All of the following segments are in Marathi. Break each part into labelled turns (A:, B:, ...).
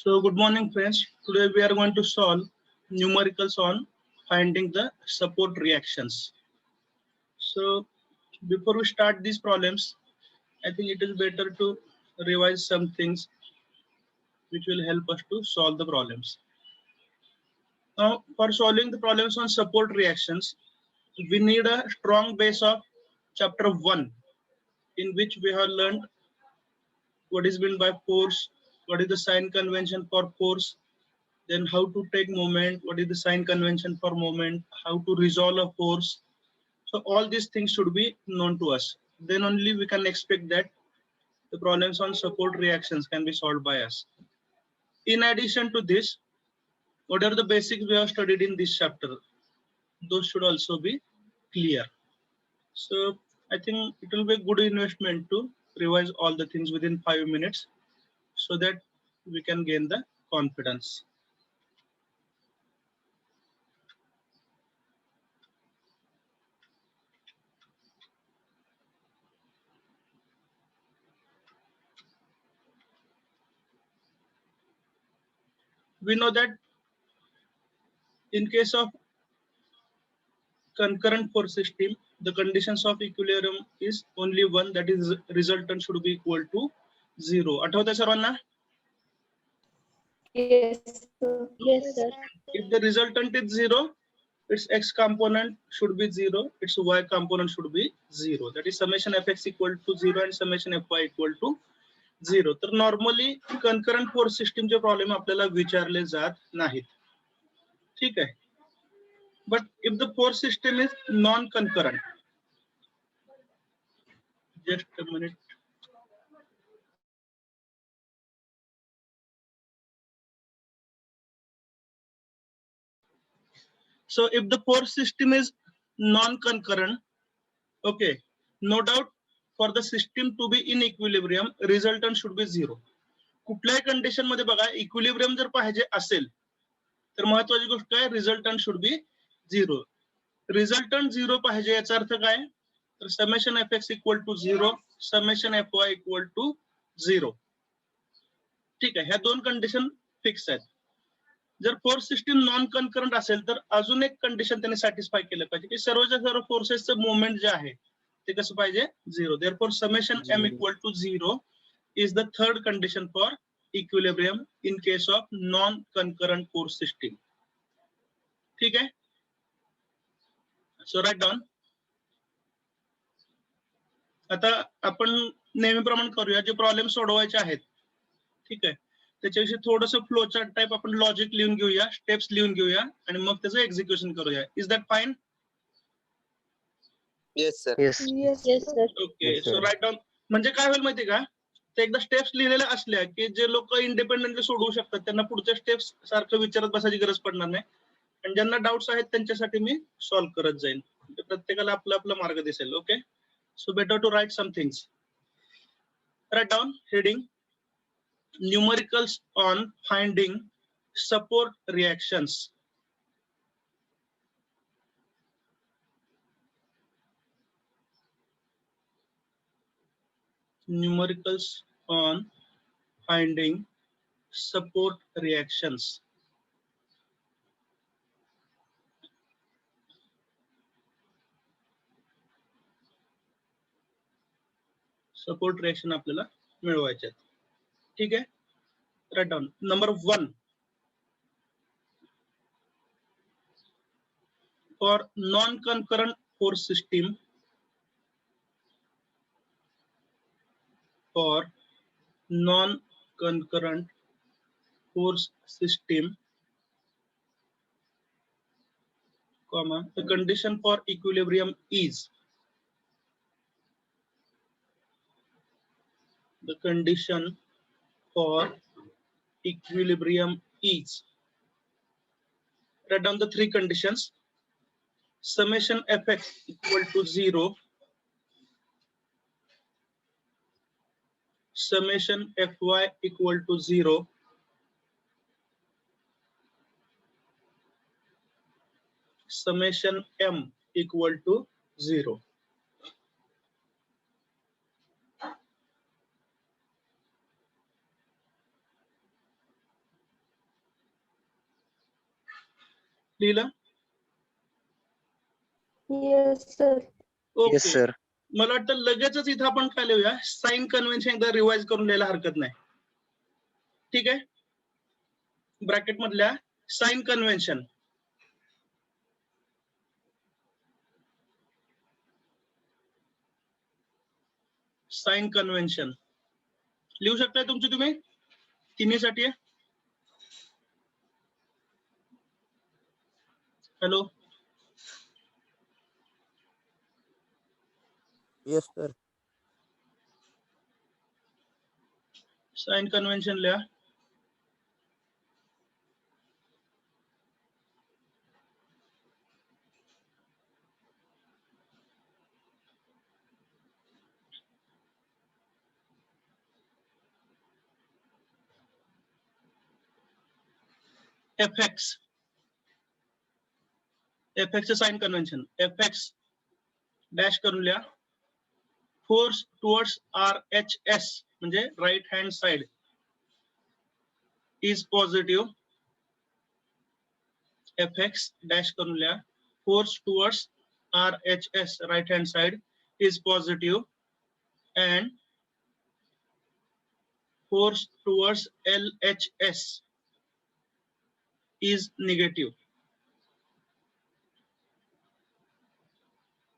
A: So good morning friends. Today we are going to solve numericals on finding the support reactions. So before we start these problems, I think it is better to revise some things which will help us to solve the problems. Now for solving the problems on support reactions, we need a strong base of chapter 1 in which we have learned what is meant by force, what is the sign convention for force, then how to take moment, what is the sign convention for moment, how to resolve a force. So all these things should be known to us. Then only we can expect that the problems on support reactions can be solved by us. In addition to this, whatever the basics we have studied in this chapter, those should also be clear. So I think it will be a good investment to revise all the things within 5 minutes so that we can gain the confidence. We know that in case of concurrent force system, the conditions of equilibrium is only one, that is resultant should be equal to 0. आठवत आहे सर्वांना?
B: Yes, sir. Yes, sir.
A: If the resultant is 0, its x component should be 0, its y component should be 0. That is summation fx equal to 0 and summation fy equal to 0. तर नॉर्मली concurrent force system चे प्रॉब्लेम आपल्याला विचारले जात नाहीत. ठीक आहे. But if the force system is non-concurrent, just a minute. So if the force system is non-concurrent, okay, no doubt for the system to be in equilibrium, resultant should be 0. कुठल्याही कंडिशन मध्ये बघा इक्विलिब्रियम जर पाहिजे असेल तर महत्वाची गोष्ट काय, रिझल्टंट शुड बी 0. रिझल्टंट 0 पाहिजे याचा अर्थ काय, तर summation F X equal to 0, summation F Y equal to 0. ठीक आहे, ह्या दोन कंडिशन फिक्स आहेत. जर फोर्स सिस्टीम नॉन कन्करंट असेल तर अजून एक कंडिशन त्यांनी सॅटिस्फाय केलं पाहिजे की सर्वच्या सर्व फोर्सेसचं मुवमेंट जे आहे ते कसं पाहिजे, 0. Therefore summation M equal to 0 is the third condition for equilibrium in case of non-concurrent force system. ठीक आहे, so write down. आता आपण नेहमीप्रमाणे करूया, जे प्रॉब्लेम सोडवायचे आहेत ठीक आहे त्याच्याविषयी थोडंसं फ्लो चार्ट टाइप आपण लॉजिक लिहून घेऊया, स्टेप्स लिहून घेऊया आणि मग त्याचं एक्झिक्युशन करूया. Is that fine?
C: Yes, sir.
B: Yes, sir.
A: Okay, so write down. म्हणजे काय होईल माहिती का, ते एकदा स्टेप्स लिहिलेल्या असल्या की जे लोक इंडिपेंडेंटली सोडवू शकतात त्यांना पुढच्या स्टेप्स सारखं विचारत बसायची गरज पडणार नाही आणि ज्यांना डाऊट्स आहेत त्यांच्यासाठी मी सॉल्व्ह करत जाईल. प्रत्येकाला आपला आपला मार्ग दिसेल. Okay, so better to write some things. Write down heading numericals on finding support reactions. Numericals on finding support reactions. Support reaction आपल्याला मिळवायचे आहेत. ठीक आहे, write down. Number 1, for non-concurrent force system, for non-concurrent force system, comma, the condition for equilibrium is, the condition for equilibrium is, write down the three conditions. Summation fx equal to 0, summation fy equal to 0, summation m equal to 0. लिहिलं?
B: Yes, sir.
A: Okay.
C: Yes, sir.
A: मला वाटतं लगेचच इथं आपण काय लिहूया, साइन कन्व्हेन्शन एकदा रिवाइज करून लिहायला हरकत नाही. ठीक आहे. ब्रॅकेट मधल्या साइन कन्व्हेन्शन. साइन कन्व्हेन्शन लिहू शकताय तुमची तुम्ही तिन्हीसाठी आहे. Hello.
C: Yes, sir.
A: Sign convention लिहा. FX. FX चे साइन कन्व्हेन्शन. FX डॅश करून लिहा. फोर्स टुवर्ड्स RHS म्हणजे right hand side is positive. FX dash करून लिहा. Force towards RHS right hand side is positive and force towards LHS is negative.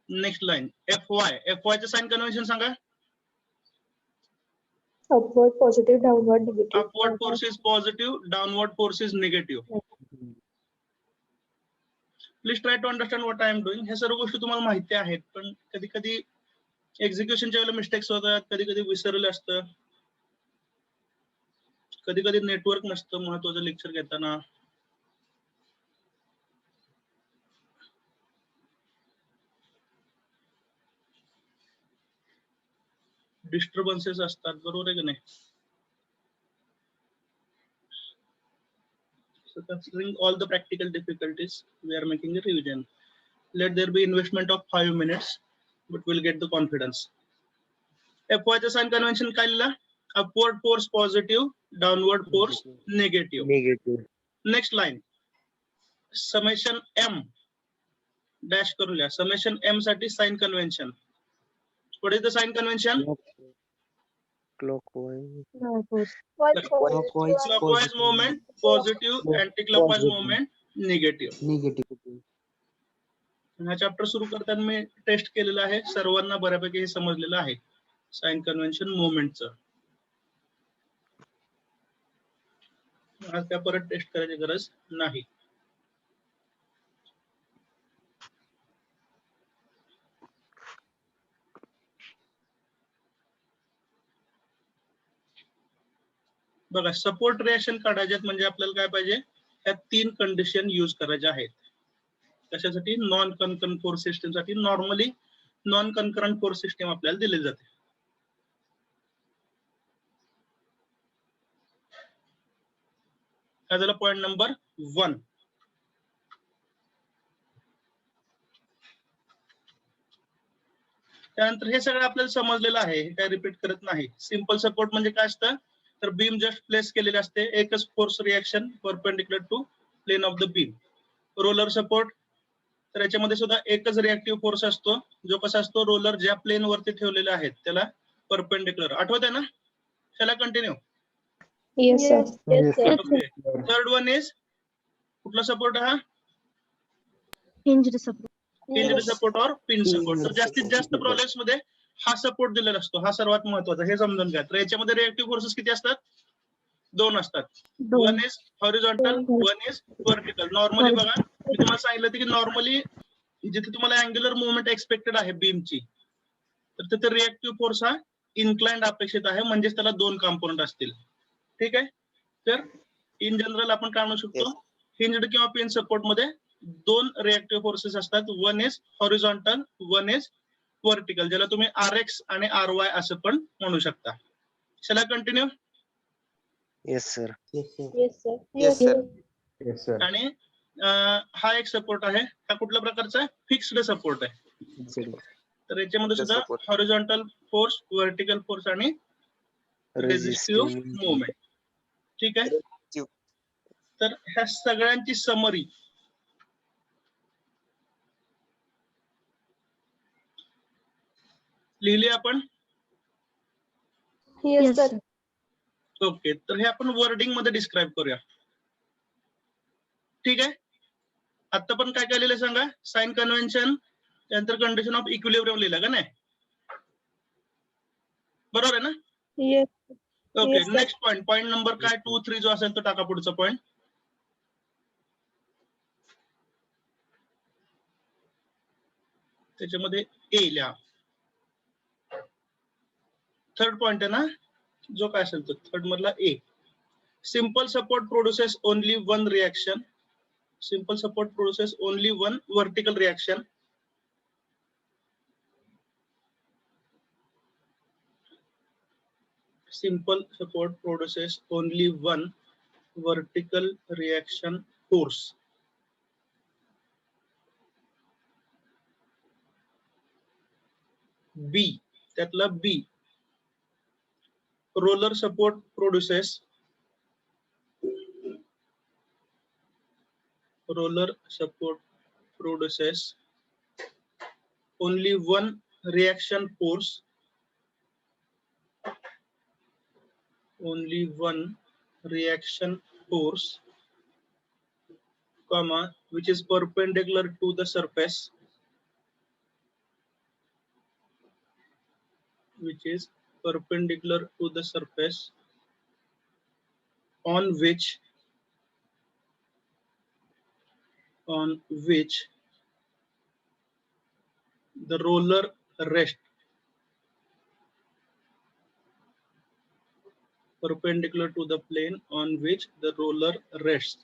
A: Next line. FY. FY चे साइन कन्व्हेन्शन सांगा.
B: Upward positive, downward negative.
A: Upward force is positive, downward force is negative. Please try to understand what I am doing. हे सर्व गोष्टी तुम्हाला माहिती आहेत, पण कधी कधी एक्झिक्युशनच्या वेळेला मिस्टेक्स होतात, कधी कधी विसरलं असतं, कधी कधी नेटवर्क नसतं महत्वाचं लेक्चर घेताना. डिस्टर्बन्सेस असतात, बरोबर आहे की नाही? So considering all the practical difficulties, we are making a revision. Let there be investment of 5 minutes, but we'll get the confidence. FY चा साइन कन्व्हेन्शन काय लिहिला? Upward force positive, downward force negative.
C: Negative.
A: Next line. Summation M dash करून लिहा. Summation M साठी sign convention. What is the sign convention?
C: Clockwise.
A: Clockwise movement positive, anti-clockwise movement negative. हा चॅप्टर सुरू करताना मी टेस्ट केलेला आहे, सर्वांना बऱ्यापैकी हे समजलेलं आहे साइन कन्व्हेन्शन मुवमेंटचं. आज त्या परत टेस्ट करायची गरज नाही. बघा, सपोर्ट रिएक्शन काढायच्यात म्हणजे आपल्याला काय पाहिजे, ह्या 3 कंडिशन यूज करायच्या आहेत. कशासाठी? नॉन कन्करंट फोर्स सिस्टीम साठी. नॉर्मली नॉन कन्करंट फोर्स सिस्टीम आपल्याला दिली जाते. हा झाला पॉइंट नंबर 1. त्यानंतर हे सगळं आपल्याला समजलेलं आहे, हे काय रिपीट करत नाही. सिंपल सपोर्ट म्हणजे काय असतं, तर बीम जस्ट प्लेस केलेले असते, एकच force reaction perpendicular to plane of the beam. Roller support, तर याच्यामध्ये सुद्धा एकच रिएक्टिव्ह फोर्स असतो, जो कसा असतो, रोलर ज्या प्लेन वरती ठेवलेले आहेत त्याला परपेंडिक्युलर. आठवत आहे ना? चला continue.
B: Yes, sir. Yes, sir.
A: Okay. Third one is कुठला सपोर्ट? हा
D: Hinged support.
A: हिंज्ड सपोर्ट और पिन सपोर्ट. तर जास्तीत जास्त प्रॉब्लेम्स मध्ये हा सपोर्ट दिलेला असतो, हा सर्वात महत्वाचा, हे समजून घ्या. तर याच्यामध्ये रिएक्टिव्ह फोर्सेस किती असतात? 2 असतात. One is horizontal, one is vertical. Normally बघा, मी तुम्हाला सांगितलं की नॉर्मली जिथे तुम्हाला अँग्युलर मुवमेंट एक्सपेक्टेड आहे बीमची, तर तिथे रिएक्टिव्ह फोर्स हा इन्क्लाइंड अपेक्षित आहे, म्हणजेच त्याला 2 कंपोनंट असतील. ठीक आहे. तर इन जनरल आपण काय म्हणू शकतो, हिंज्ड किंवा पिन सपोर्ट मध्ये 2 रिएक्टिव्ह फोर्सेस असतात. One is horizontal, one is vertical, ज्याला तुम्ही RX आणि RY असं पण म्हणू शकता. चला continue.
C: Yes, sir.
B: Yes, sir.
A: आणि हा एक सपोर्ट आहे, हा कुठल्या प्रकारचा आहे? फिक्स्ड सपोर्ट आहे. तर याच्यामध्ये सुद्धा हॉरिझॉन्टल फोर्स, व्हर्टिकल फोर्स आणि रेझिस्टिव्ह मुवमेंट. ठीक आहे. तर ह्या सगळ्यांची समरी लिहिली आपण?
B: Yes,
D: Yes,
B: sir.
D: sir.
A: Okay, तर हे आपण वर्डिंग मध्ये डिस्क्राईब करूया. ठीक आहे. आता पण काय काय लिहिलंय सांगा? साइन कन्व्हेन्शन, त्यानंतर कंडिशन ऑफ इक्विलिब्रियम लिहिलं का नाही? बरोबर आहे ना?
B: Yes.
A: Okay,
B: Yes, sir.
A: Next point, point number काय 2, 3 जो असेल तो टाका पुढचा पॉइंट. त्याच्यामध्ये ए लिहा. थर्ड पॉइंट आहे ना, जो काय असेल तो थर्ड मधला A. Simple support produces only one reaction. Simple support produces only one vertical reaction. Simple support produces only one vertical reaction force. B, त्यातला B. Roller support produces only one reaction force. Only one reaction force, comma, which is perpendicular to the surface. Which is perpendicular to the surface on which the roller rests. Perpendicular to the plane on which the roller rests.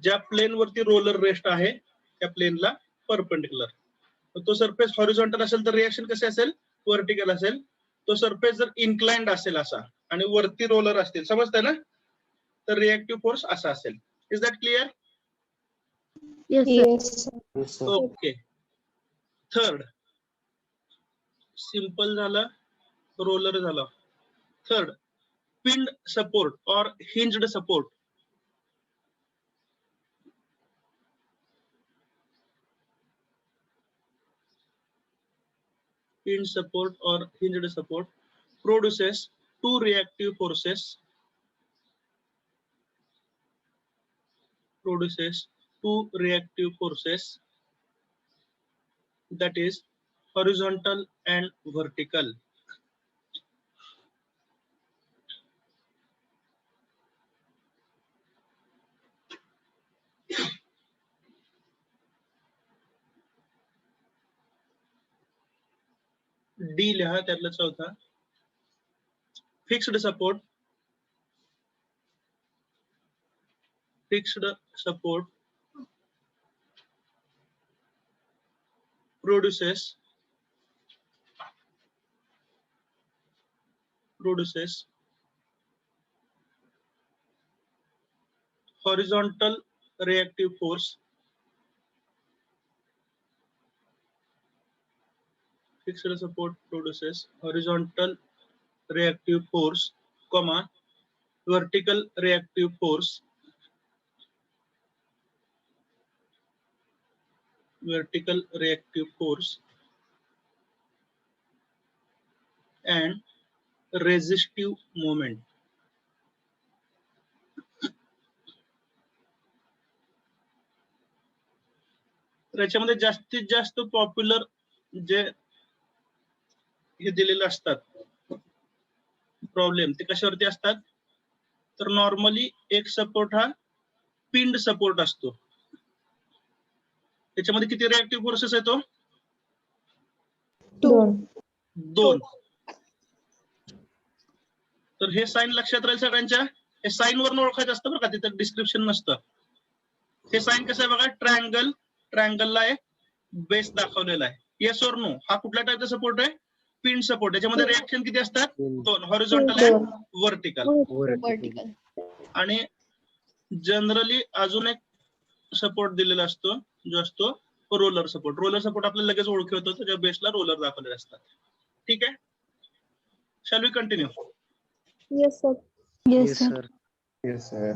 A: ज्या प्लेन वरती रोलर रेस्ट आहे त्या प्लेनला परपेंडिक्युलर. तो सरफेस हॉरिझॉन्टल असेल तर रिएक्शन कसे असेल? व्हर्टिकल असेल. तो सरफेस जर इन्क्लाइंड असेल असा आणि वरती रोलर असतील, समजतंय ना, तर रिएक्टिव्ह फोर्स असा असेल. Is that clear?
D: Yes, sir.
B: Yes, sir.
C: Yes, sir.
A: Okay. Third, simple झालं, रोलर झालं. Third, pinned support or hinged support. Pinned support or hinged support produces two reactive forces. That is horizontal and vertical. D लिहा त्यातला चौथा. Fixed support produces horizontal reactive force. Fixed support produces horizontal reactive force, comma, vertical reactive force. And resistive moment. त्याच्यामध्ये जास्तीत जास्त पॉप्युलर जे हे दिलेले असतात प्रॉब्लेम, ते कशावरती असतात? तर नॉर्मली एक सपोर्ट हा पिंड सपोर्ट असतो. त्याच्यामध्ये किती रिएक्टिव्ह फोर्सेस येतो? दोन. तर हे साइन लक्षात राहील सगळ्यांच्या. हे साइन वरून ओळखायचं असतं बरं का, तिथं डिस्क्रिप्शन नसतं. हे साइन कसं आहे बघा, ट्रायंगलला एक बेस दाखवलेला आहे. येस और नो, हा कुठल्या टाईपचा सपोर्ट आहे? Pin support. त्याच्यामध्ये रिएक्शन किती असतात? दोन, हॉरिझॉन्टल अँड व्हर्टिकल.
B: Vertical.
A: आणि जनरली अजून एक सपोर्ट दिलेला असतो, जो असतो रोलर सपोर्ट. रोलर सपोर्ट आपल्याला लगेच ओळखू येतो, त्याच्या बेसला रोलर दाखवलेले असतात. ठीक आहे, shall we continue?
B: Yes, sir.
D: Yes, sir.
C: Yes, sir.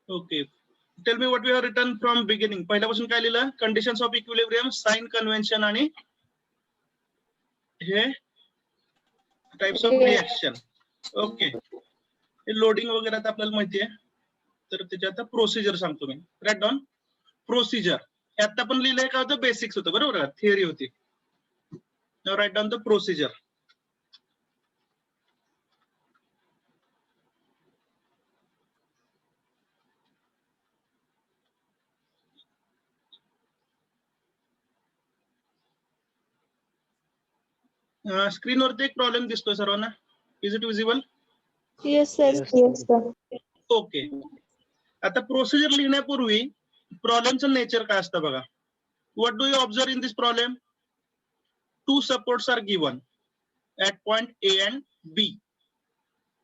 A: Okay. Tell me what we have written from beginning. पहिल्यापासून काय लिहिलं? Conditions of equilibrium, sign convention आणि हे टाइप्स ऑफ रिएक्शन. ओके, हे लोडिंग वगैरे आता आपल्याला माहिती आहे, तर त्याच्या आता प्रोसिजर सांगतो मी. Right down procedure. हे आता पण लिहिलंय का होतं? बेसिक्स होतं, बरोबर का? थिअरी होती. Right down the procedure. स्क्रीनवरती एक प्रॉब्लेम दिसतोय सर्वांना. Is it visible?
B: Yes, sir.
C: Yes,
B: sir.
A: Okay. आता प्रोसिजर लिहिण्यापूर्वी प्रॉब्लेमचं नेचर काय असतं बघा. What do you observe in this problem? Two supports are given at point A and B.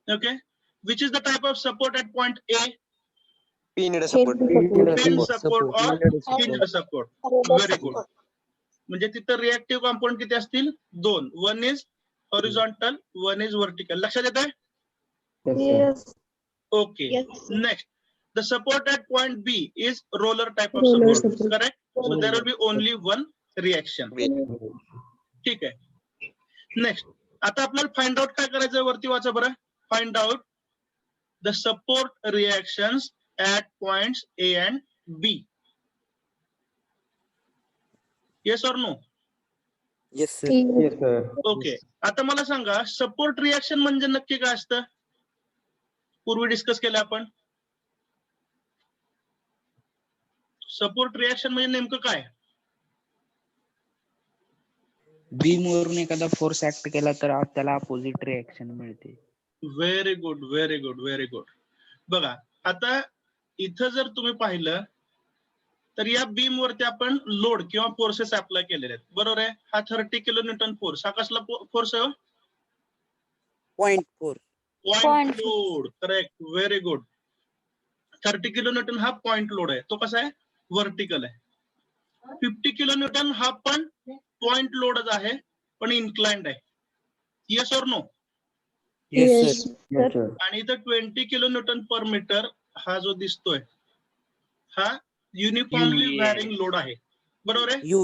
A: Okay, which is the type of support at point A?
C: Pinned support.
A: Pinned support or hinge support. Very good. म्हणजे तिथं रिएक्टिव्ह कंपाऊंड किती असतील? दोन. One is horizontal, one is vertical. लक्षात येत आहे?
B: Yes.
A: Okay.
B: Yes.
A: Next, the support at point B is roller type of
B: Roller
A: support.
B: support.
A: Correct? So there will be only one reaction. ठीक आहे. नेक्स्ट, आता आपल्याला फाइंड आउट काय करायचं? वरती वाचा बरं. Find out the support reactions at points A and B. Yes or no?
C: Yes, sir.
B: Yes.
A: Okay. आता मला सांगा, सपोर्ट रिएक्शन म्हणजे नक्की काय असतं? पूर्वी डिस्कस केलं आपण. सपोर्ट रिएक्शन म्हणजे नेमकं काय?
E: बीम वरून एखादा फोर्स ऍक्ट केला तर त्याला अपोजिट रिएक्शन मिळते.
A: Very good, very good, very good. बघा, आता इथं जर तुम्ही पाहिलं तर या बीम वरती आपण लोड किंवा फोर्सेस अप्लाय केलेले आहेत, बरोबर आहे? हा 30 किलो न्यूटन फोर्स. हा कसला फोर्स आहे?
C: 0.4.
A: Point load. Correct, very good. 30 kilo newton हा पॉइंट लोड आहे. तो कसा आहे? व्हर्टिकल आहे. 50 किलो न्यूटन हा पण पॉइंट लोडच आहे, पण इन्क्लाइंड आहे. Yes or no?
C: Yes, sir.
A: आणि इथं 20 किलो न्यूटन पर मीटर हा जो दिसतोय हा युनिफॉर्मली
E: UVA.
A: व्हॅरिंग लोड आहे, बरोबर आहे?
C: You.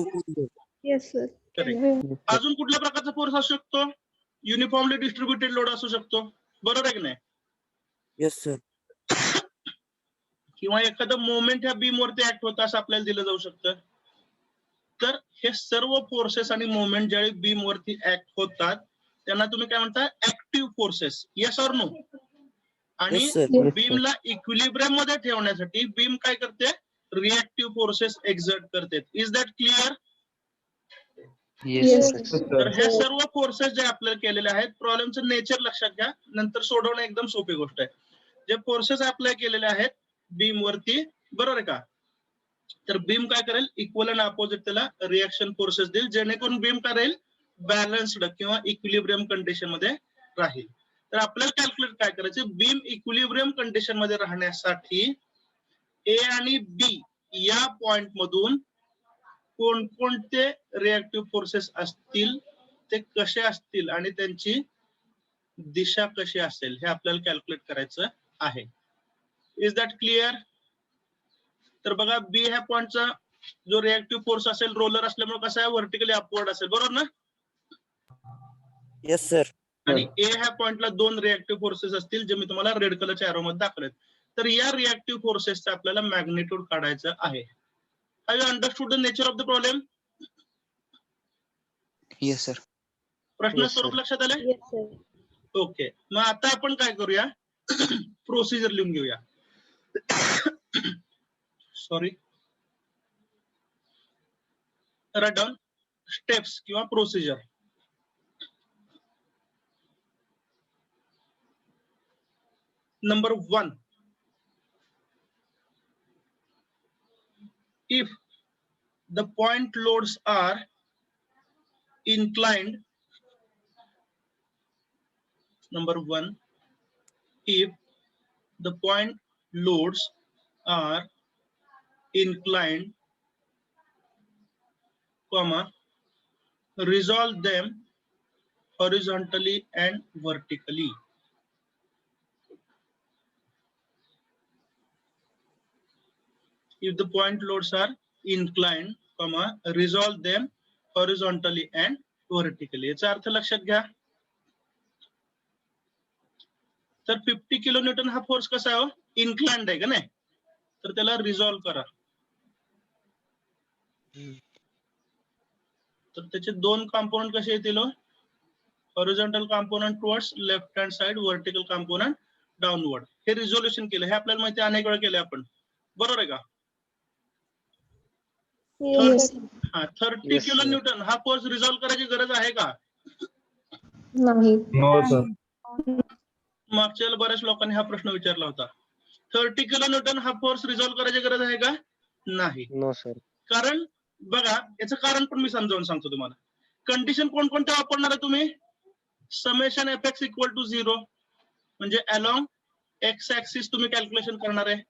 B: Yes, sir.
A: करेक्ट. अजून कुठल्या प्रकारचा फोर्स असू शकतो? युनिफॉर्मली डिस्ट्रीब्युटेड लोड असू शकतो, बरोबर आहे की नाही?
C: Yes, sir.
A: किंवा एखादं मोमेंट ह्या बीम वरती ऍक्ट होतं असं आपल्याला दिलं जाऊ शकतं. तर हे सर्व फोर्सेस आणि मोमेंट ज्यावेळी बीम वरती ऍक्ट होतात त्यांना तुम्ही काय म्हणता? Active forces. Yes or no? आणि
C: Yes, sir.
A: बीमला इक्विलिब्रियम मध्ये ठेवण्यासाठी बीम काय करते? रिएक्टिव्ह फोर्सेस एक्झर्ट करते. Is that clear?
E: येस.
A: तर हे सर्व फोर्सेस जे आपल्याला केलेले आहेत, प्रॉब्लेमचं नेचर लक्षात घ्या, नंतर सोडवणं एकदम सोपी गोष्ट आहे. जे फोर्सेस अप्लाय केलेले आहेत बीम वरती, बरोबर आहे का? तर बीम काय करेल? इक्वल आणि अपोजिट त्याला रिएक्शन फोर्सेस देईल, जेणेकरून बीम काय राहील? बॅलन्स्ड किंवा इक्विलिब्रियम कंडिशन मध्ये राहील. तर आपल्याला कॅल्क्युलेट काय करायचं? बीम इक्विलिब्रियम कंडिशन मध्ये राहण्यासाठी ए आणि बी या पॉइंट मधून कोणकोणते रिएक्टिव्ह फोर्सेस असतील, ते कसे असतील आणि त्यांची दिशा कशी असेल हे आपल्याला कॅल्क्युलेट करायचं आहे. Is that clear? तर बघा, बी ह्या पॉइंटचा जो रिएक्टिव्ह फोर्स असेल रोलर असल्यामुळे कसा आहे? व्हर्टिकली अपवर्ड असेल, बरोबर ना?
C: Yes, sir.
A: आणि ए ह्या पॉइंटला दोन रिएक्टिव्ह फोर्सेस असतील, जे मी तुम्हाला रेड कलरच्या एरो मध्ये दाखवलेत. तर या रिएक्टिव्ह फोर्सेसचा आपल्याला मॅग्निट्यूड काढायचं आहे. Have you understood the nature of the problem?
E: Yes sir.
A: प्रश्न
C: Yes,
A: स्वरूप
C: sir.
A: लक्षात आले?
B: Yes, sir.
A: ओके. मग आता आपण काय करूया? प्रोसिजर लिहून घेऊया. सॉरी, राईट डाऊन स्टेप्स किंवा procedure. Number 1, if the point loads are inclined, number 1, if the point loads are inclined, comma, resolve them horizontally and vertically. if the point loads are inclined, comma, resolve them horizontally and vertically. याचा अर्थ लक्षात घ्या. तर 50 किलोन्यूटन हा फोर्स कसा आहे? इन्क्लाइंड आहे का नाही? तर त्याला रिझॉल्व करा. तर त्याचे दोन कॉम्पोनंट कसे येतील? Horizontal component towards left hand side, vertical component downward. हे रिझोल्युशन केलं. हे आपल्याला माहिती आहे, अनेक वेळा केलं आपण. बरोबर आहे का?
B: Yes.
A: हा 30 किलो न्यूटन हा फोर्स रिझॉल्व करायची गरज आहे का?
B: नाही.
F: No, sir.
A: मागच्या वेळेला बऱ्याच लोकांनी हा प्रश्न विचारला होता. 30 किलो न्यूटन हा फोर्स रिझॉल्व करायची गरज आहे का? नाही.
C: No sir.
A: कारण बघा, याचं कारण पण मी समजावून सांगतो तुम्हाला. कंडिशन कोणकोणत्या वापरणार आहे तुम्ही? Summation F X equal to 0, म्हणजे अलॉंग एक्स ऍक्सिस तुम्ही कॅल्क्युलेशन करणार आहे.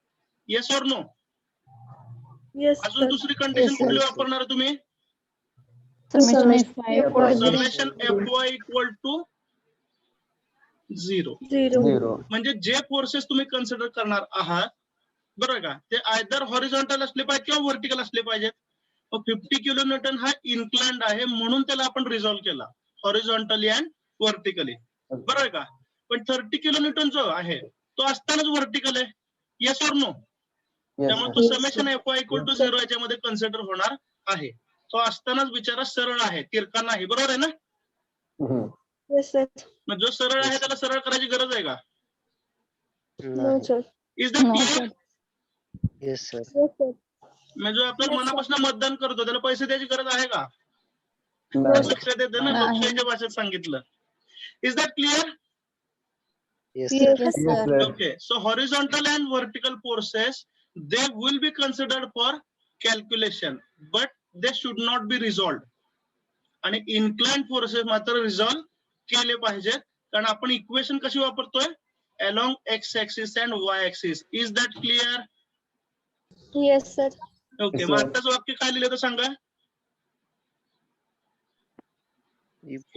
A: Yes or no?
B: Yes,
A: अजून
B: sir.
A: दुसरी कंडिशन
B: Yes,
A: कुठली
C: sir.
A: वापरणार आहे तुम्ही?
B: Summation
A: summation F Y equal to 0.
B: 0.
A: म्हणजे जे फोर्सेस तुम्ही कन्सिडर करणार आहात, बरोबर का, ते आयदर हॉरिझॉन्टल असले पाहिजे किंवा व्हर्टिकल असले पाहिजेत. 50 किलो न्यूटन हा इन्क्लाइंड आहे म्हणून त्याला आपण रिझॉल्व केला हॉरिझॉन्टली अँड व्हर्टिकली. बरोबर का? पण 30 किलो न्यूटन जो आहे तो असतानाच व्हर्टिकल आहे. Yes or no? त्यामुळे तो summation F Y equal to 0 याच्यामध्ये कन्सिडर होणार आहे. तो असतानाच बिचारा सरळ आहे, तिरका नाही. बरोबर आहे ना?
B: Yes, sir.
A: मग जो सरळ आहे त्याला सरळ करायची गरज आहे का?
B: No, sir.
A: Is that clear?
C: Yes sir.
B: Yes, sir.
A: म्हणजे जो आपल्याला मनापासून मतदान करतो त्याला पैसे द्यायची गरज आहे का?
B: No, sir.
A: लक्षात येते ना, लोकशाहीच्या भाषेत सांगितलं. Is that clear?
C: Yes
B: Yes,
C: sir.
B: sir.
A: Okay, so horizontal and vertical forces, they will be considered for calculation, but they should not be resolved. आणि inclined forces मात्र resolve केले पाहिजेत, कारण आपण इक्वेशन कशी वापरतोय? along x axis and y axis. Is that clear?
B: Yes, sir.
A: Okay, मग आताच वाक्य काय लिहिलं तर सांगा.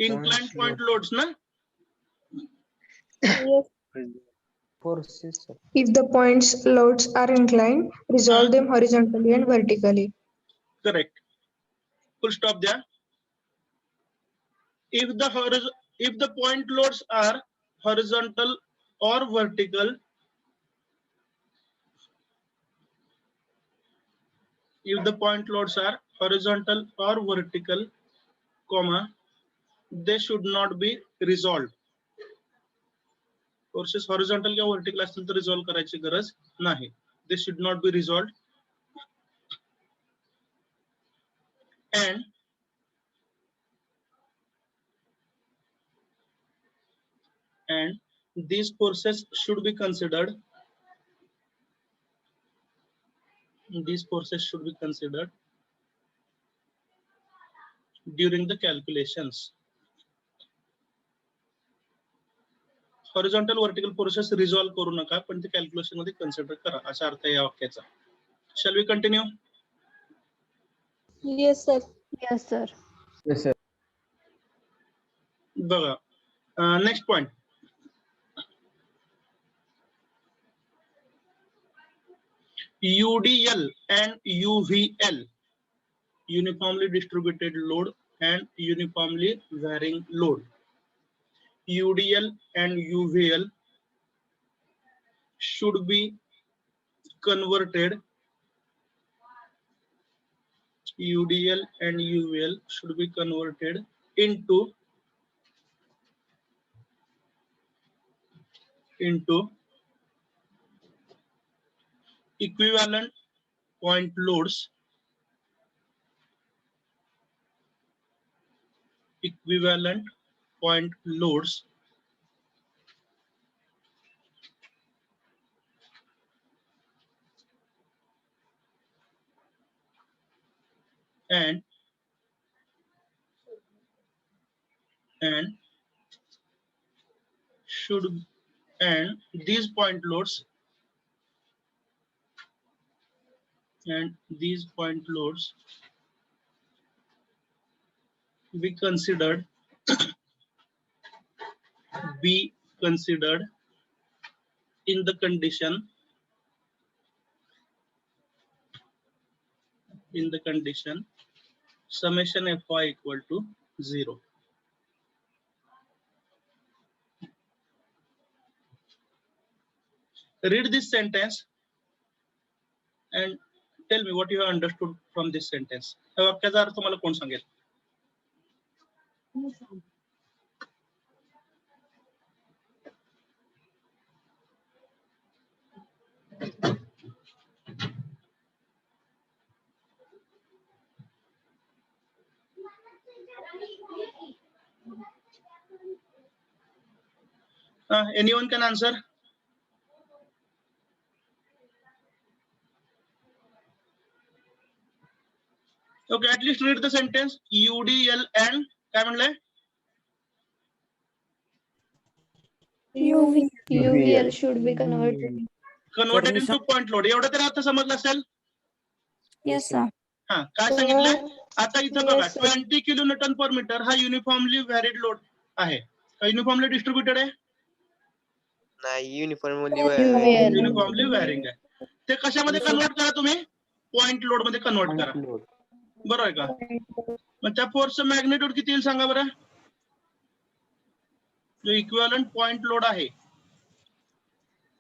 A: Inclined point loads ना?
B: Yes.
E: Forces.
G: If the point's loads are inclined, resolve them horizontally and vertically.
A: Correct. Full stop there. If the point loads are horizontal or vertical, if the point loads are horizontal or vertical, comma, they should not be resolved. Forces horizontal किंवा vertical असतील तर रिझॉल्व करायची गरज नाही. They should not be resolved. And these forces should be considered. These forces should be considered during the calculations. Horizontal vertical forces resolve करू नका, पण ते कॅल्क्युलेशन मध्ये कन्सिडर करा, असा अर्थ आहे या वाक्याचा. Shall we continue?
B: Yes, sir.
D: Yes, sir.
F: Yes, sir.
A: बघा, next point. UDL and UVL, uniformly distributed load and uniformly varying load. UDL and UVL should be converted. UDL and UVL should be converted into equivalent point loads. Equivalent point loads and these point loads be considered in the condition in the condition summation Fy equal to 0. Read this sentence and tell me what you have understood from this sentence. ह्या वाक्याचा अर्थ मला कोण सांगेल? Anyone can answer? Okay, at least read the sentence. UDL and काय म्हणलंय?
B: UVL should be converted.
A: Converted into point load. एवढं तरी आता समजलं असेल?
D: Yes, sir.
A: हा, काय सांगितलंय? आता इथं बघा,
B: Yes, sir.
A: 20 kilonewton per meter हा युनिफॉर्मली व्हॅरिड लोड आहे. युनिफॉर्मली डिस्ट्रीब्युटेड आहे?
C: नाही, युनिफॉर्मली
B: UVL.
A: युनिफॉर्मली व्हॅरिंग आहे. ते कशामध्ये कन्वर्ट करा तुम्ही? पॉइंट लोड मध्ये कन्वर्ट करा. बरोबर आहे का? मग त्या फोर्सचं मॅग्निट्यूड किती येईल सांगा बरं? जो इक्विव्हॅलंट पॉइंट लोड आहे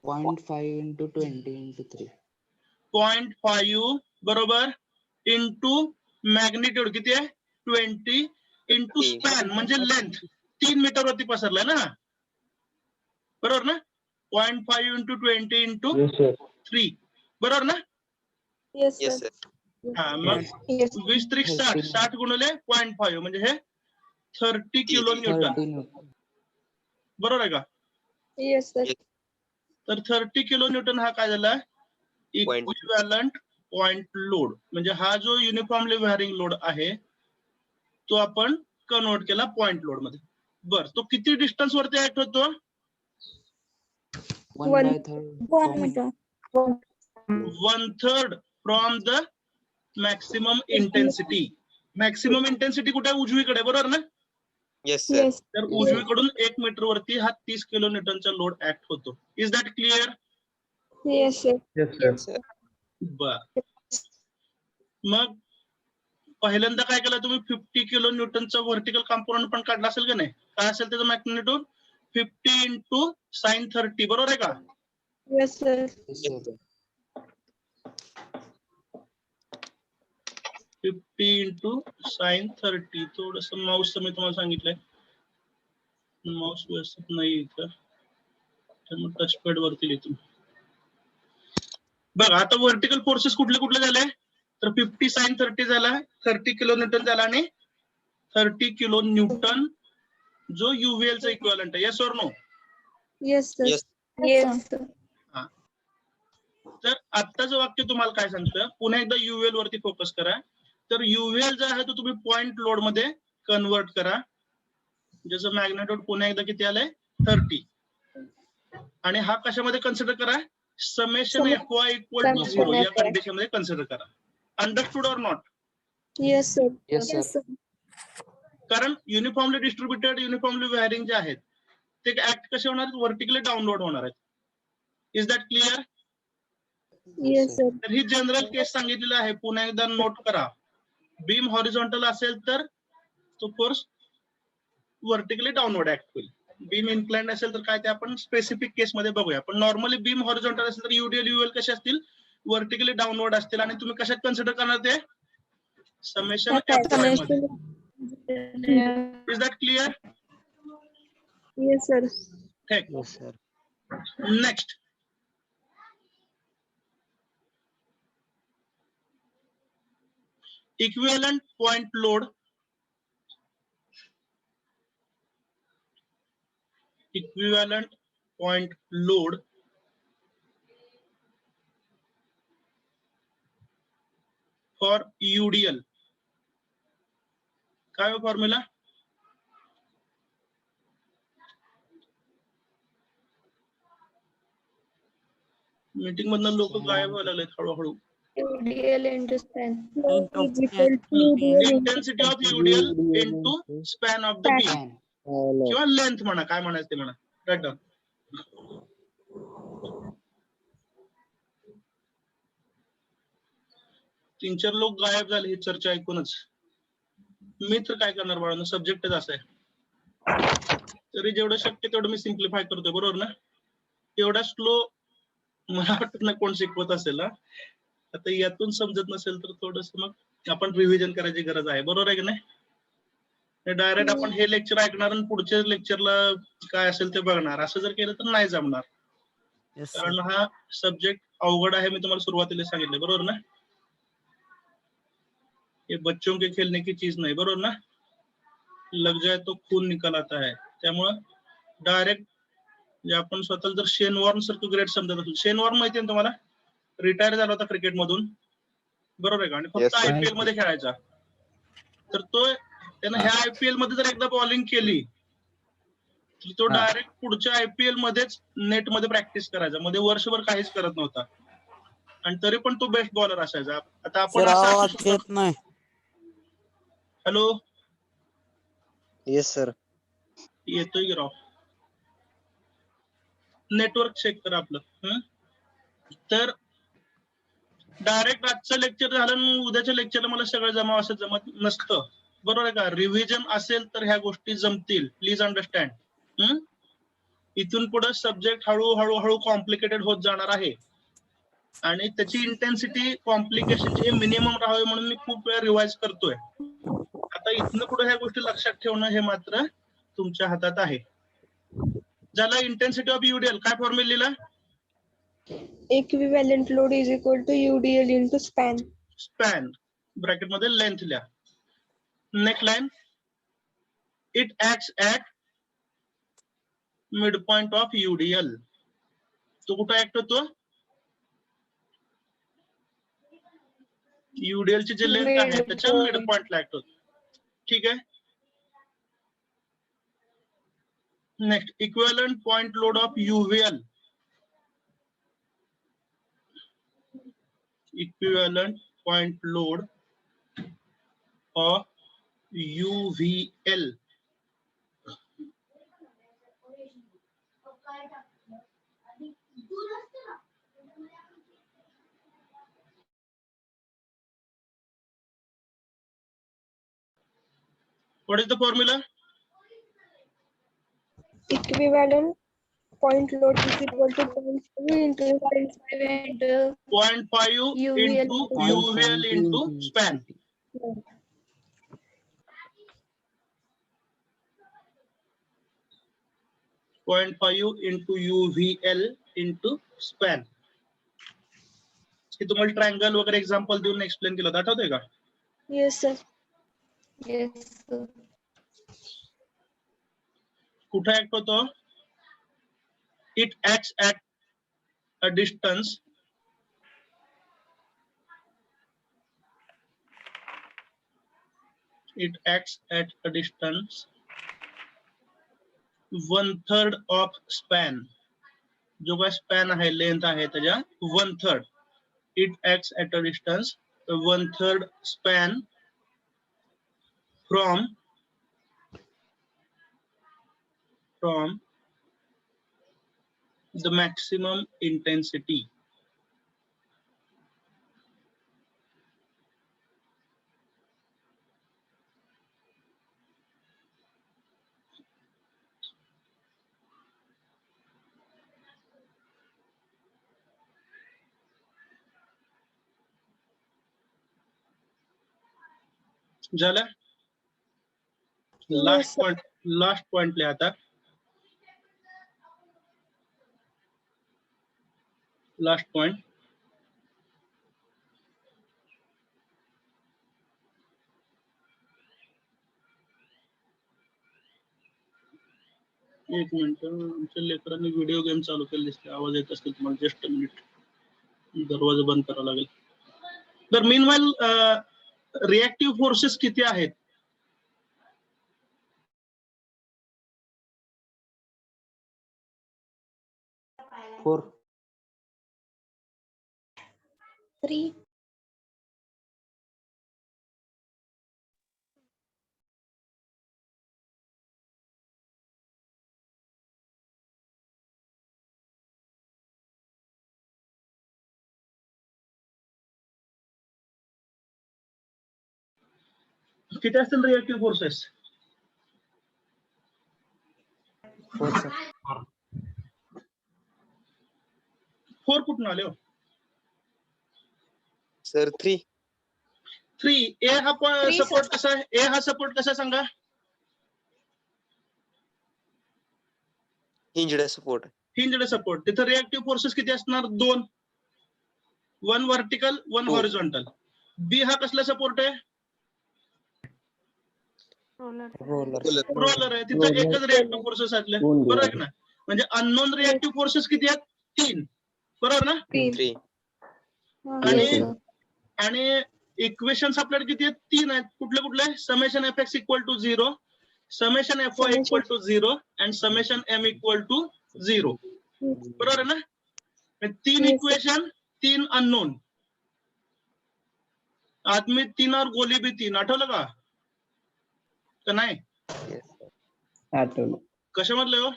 E: 0.5 into 20 into 3.
A: 0.5 बरोबर इंटू मॅग्निट्यूड किती आहे? 20 इंटू स्पॅन म्हणजे लेंथ 3 मीटर वरती पसरलाय ना, बरोबर ना? 0.5 इंटू 20 इंटू 3 बरोबर ना?
B: Yes,
C: yes
B: sir.
C: सर.
A: हा, मग
B: Yes.
A: 20 त्रिक 60, 60 गुणिले 0.5 म्हणजे हे 30 किलो न्यूटन
E: 30 Newton.
A: बरोबर आहे का?
B: Yes, sir.
A: तर 30 किलो न्यूटन हा काय झाला? इक्विव्हॅलंट पॉइंट लोड म्हणजे हा जो युनिफॉर्मली व्हॅरिंग लोड आहे तो आपण कन्वर्ट केला पॉइंट लोड मध्ये. बर, तो किती डिस्टन्स वरती ऍक्ट होतो?
E: 1/3
D: 1
E: from
D: meter.
A: 1/3 from the maximum intensity. Maximum intensity कुठे? उजवीकडे, बरोबर ना?
C: Yes sir.
B: Yes.
A: तर उजवीकडून 1 मीटर वरती हा 30 किलो न्यूटनचा लोड ऍक्ट होतो. Is that clear?
B: Yes, sir.
C: Yes sir.
A: बर, मग पहिल्यांदा काय केलं तुम्ही? 50 किलो न्यूटनचा व्हर्टिकल कॉम्पोनंट पण काढला असेल का नाही? काय असेल त्याचं मॅग्निट्यूड? 50 इंटू साइन 30 बरोबर आहे का?
B: Yes, sir.
E: Yes, sir.
A: 50 into sine 30. थोडस माऊसचं मी तुम्हाला सांगितलंय, माऊस व्यवस्थित नाही इथं, त्यामुळे टचपॅड वरती लिहितो. बघा आता व्हर्टिकल फोर्सेस कुठले कुठले झाले? तर 50 साइन 30 झाला, 30 किलो न्यूटन झाला आणि 30 किलो न्यूटन जो युव्हीएल चा इक्विव्हॅलंट आहे. Yes or no?
B: Yes, sir.
C: Yes.
B: Yes, sir.
A: तर आत्ताचं वाक्य तुम्हाला काय सांगतं? पुन्हा एकदा युव्हीएल वरती फोकस करा. तर युव्हीएल जो आहे तो तुम्ही पॉइंट लोड मध्ये कन्वर्ट करा. ज्याचं मॅग्निट्यूड पुन्हा एकदा किती आलंय? 30. आणि हा कशामध्ये कन्सिडर करा? समेशन Fy इक्वल टू 0 या कंडिशन मध्ये कन्सिडर करा. Understood or not?
B: Yes, sir.
E: Yes, sir.
A: कारण युनिफॉर्मली डिस्ट्रीब्युटेड युनिफॉर्मली व्हॅरिंग जे आहेत ते ऍक्ट कसे होणार? व्हर्टिकली डाऊनलोड होणार आहेत. Is that clear?
B: Yes, sir.
A: तर ही जनरल केस सांगितलेली आहे, पुन्हा एकदा नोट करा. बीम हॉरिझॉन्टल असेल तर तो फोर्स व्हर्टिकली डाऊनवर्ड ऍक्ट होईल. बीम इन्क्लाइंड असेल तर काय ते आपण स्पेसिफिक केस मध्ये बघूया. पण नॉर्मली बीम हॉरिझॉन्टल असेल तर युडीएल युएल कसे असतील? व्हर्टिकली डाऊनवर्ड असतील. आणि तुम्ही कशात कन्सिडर करणार ते? समेशन Fy मध्ये. Is that clear?
B: Yes, sir.
A: ठीक.
C: Yes sir.
A: Next, equivalent point load, equivalent point load for UDL. काय हो फॉर्म्युला? मीटिंग मधनं लोक गायब व्हायला लागलेत हळूहळू.
B: UDL into span.
A: Intensity of UDL into span of the beam
E: Fan.
A: किंवा लेंथ म्हणा, काय म्हणायचं ते म्हणा. Right down. 3-4 लोक गायब झाले ही चर्चा ऐकूनच. मी तर काय करणार बाळांनो, सब्जेक्टच असा आहे. तरी जेवढं शक्य तेवढं मी सिम्प्लिफाय करतोय, बरोबर ना? एवढा स्लो मला वाटत ना कोण शिकवत असेल. आता यातून समजत नसेल तर थोडस मग आपण रिव्हिजन करायची गरज आहे, बरोबर आहे की नाही? डायरेक्ट आपण हे लेक्चर ऐकणार आणि पुढच्या लेक्चरला काय असेल ते बघणार, असं जर केलं तर नाही जमणार.
F: Yes, sir.
A: कारण हा सब्जेक्ट अवघड आहे, मी तुम्हाला सुरुवातीला सांगितलं, बरोबर ना? ये बच्चों के खेलने की चीज नाही, बरोबर ना? लग जाए तो खून निकल आता है. त्यामुळं डायरेक्ट जे आपण स्वतःला जर शेन वॉर्न सारखं ग्रेट समजत असेल, शेन वॉर्न माहिती आहे तुम्हाला? रिटायर झाला होता क्रिकेट मधून, बरोबर आहे का? आणि
C: Yes,
A: फक्त
C: sir.
A: IPL मध्ये खेळायचा. तर त्यानं ह्या IPL मध्ये जर एकदा बॉलिंग केली की तो डायरेक्ट पुढच्या IPL मध्येच नेट मध्ये प्रॅक्टिस करायचा, मध्ये वर्षभर काहीच करत नव्हता, आणि तरी पण तो बेस्ट बॉलर असायचा. आता आपण
F: Sir,
A: असं असू
F: आवाज
A: शकतो.
F: येत नाही.
A: Hello,
C: Yes, sir.
A: येतोय की राव? नेटवर्क चेक करा आपलं. तर डायरेक्ट आजचं लेक्चर झालं आणि उद्याच्या लेक्चरला मला सगळं जमाव असं जमत नसतं, बरोबर आहे का? रिव्हिजन असेल तर ह्या गोष्टी जमतील, प्लीज अंडरस्टँड. इथून पुढे सब्जेक्ट हळूहळू कॉम्प्लिकेटेड होत जाणार आहे, आणि त्याची इंटेन्सिटी कॉम्प्लिकेशनची हे मिनिमम राहावे म्हणून मी खूप वेळा रिवाइज करतोय. आता इथनं पुढे ह्या गोष्टी लक्षात ठेवणं हे मात्र तुमच्या हातात आहे. ज्याला इंटेन्सिटी ऑफ UDL काय फॉर्म्युला लिहिला?
B: Equivalent load is equal to UDL into span.
A: Span bracket मध्ये लेंथ लिहा. Next line, it acts at mid point of UDL. तो कुठं ऍक्ट होतो? UDL ची जी लेंथ आहे त्याच्या मिड पॉइंटला ऍक्ट होतो. ठीक आहे. Next, equivalent point load of UVL. Equivalent point load of UVL. What is the formula?
B: Equivalent point load is equal to 0.5 into 0.5 into
A: 0.5
B: UVL
A: into UVL into span. 0.5 into UVL into span. हे तुम्हाला ट्रायंगल वगैरे एक्झाम्पल देऊन एक्सप्लेन केलं होतं, आठवतंय का?
B: Yes, sir. Yes, sir.
A: कुठे ऍक्ट होतो? It acts at a distance one-third of span. जो काय स्पॅन आहे, लेंथ आहे त्याच्या 1/3. It acts at a distance 1/3 span from the maximum intensity. झालं?
B: Yes, sir.
A: लास्ट पॉइंट लिहा आता. लास्ट पॉइंट, एक मिनिट, आमच्या लेकरांनी व्हिडिओ गेम चालू केले दिसते, आवाज येत असतील तुम्हाला. जस्ट अ मिनिट, दरवाजा बंद करावा लागेल. तर मीनवाईल रिएक्टिव्ह फोर्सेस किती आहेत?
F: Four.
B: 3.
A: किती असतील रिएक्टिव्ह फोर्सेस? फोर कुठून आले हो?
C: सर 3.
A: 3. ए हा
B: Three,
A: सपोर्ट कसा आहे? ए हा सपोर्ट कसा सांगा?
C: Hinged support.
A: Hinged support. तिथं रिएक्टिव्ह फोर्सेस किती असणार? 2. 1 व्हर्टिकल 1
C: Two.
A: हॉरिझॉन्टल. बी हा कसला सपोर्ट आहे? रोलर आहे. तिथं एकच रिएक्टिव्ह फोर्सेस असले, बरोबर आहे ना? म्हणजे अननोन रिएक्टिव्ह फोर्सेस किती आहेत? 3. बरोबर ना?
C: 3.
A: आणि आणि इक्वेशन्स आपल्याकडे किती आहेत? 3 आहेत. कुठले कुठले? Summation F X equal to 0, summation F Y equal to 0 and summation M equal to 0. बरोबर आहे ना? 3
B: Yes,
A: इक्वेशन, 3 अननोन. आदमी 3 और गोली भी 3. आठवलं का? का नाही?
E: आठवलं.
A: कशामधले हो?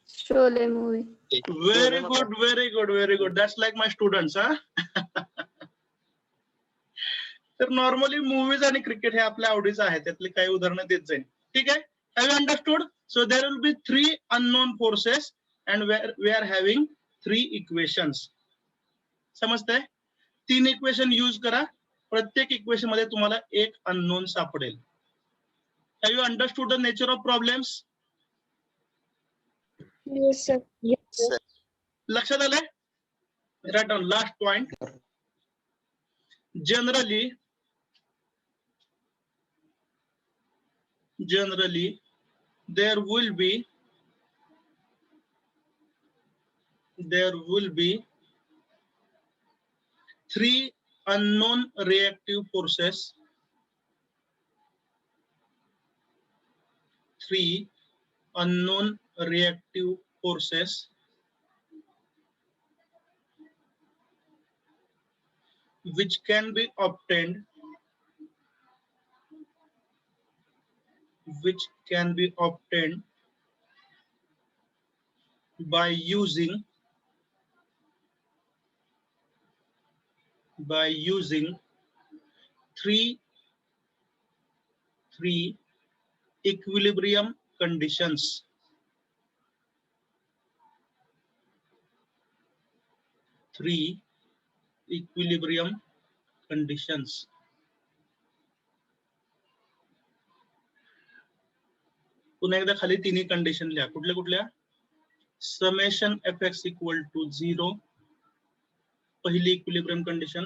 D: Sholay movie.
A: Very good, very good, very good. That's like my students. हा. तर नॉर्मली मूवीज आणि क्रिकेट हे आपल्या आवडीचं आहे, त्यातली काही उदाहरणं देत जाईल. ठीक आहे? Have you understood? So there will be 3 unknown forces and we are having 3 equations. समजतंय? 3 इक्वेशन यूज करा. प्रत्येक इक्वेशन मध्ये तुम्हाला एक अननोन सापडेल. Have you understood the nature of problems?
B: yes, sir.
C: Sir.
A: लक्षात आलंय? Write down last point. Generally, there will be 3 unknown reactive forces. 3 unknown reactive forces which can be obtained by using 3 equilibrium conditions. 3 equilibrium conditions. पुन्हा एकदा खाली तिन्ही कंडिशन लिहा. कुठल्या कुठल्या? Summation F X equal to 0, पहिली equilibrium condition.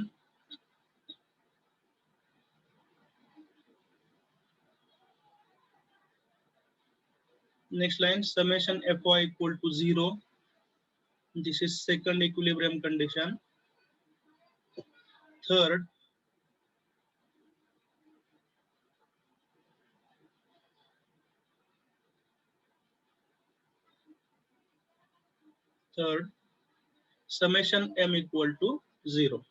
A: Next line, summation F Y equal to 0. This is second equilibrium condition. Third, summation m equal to 0.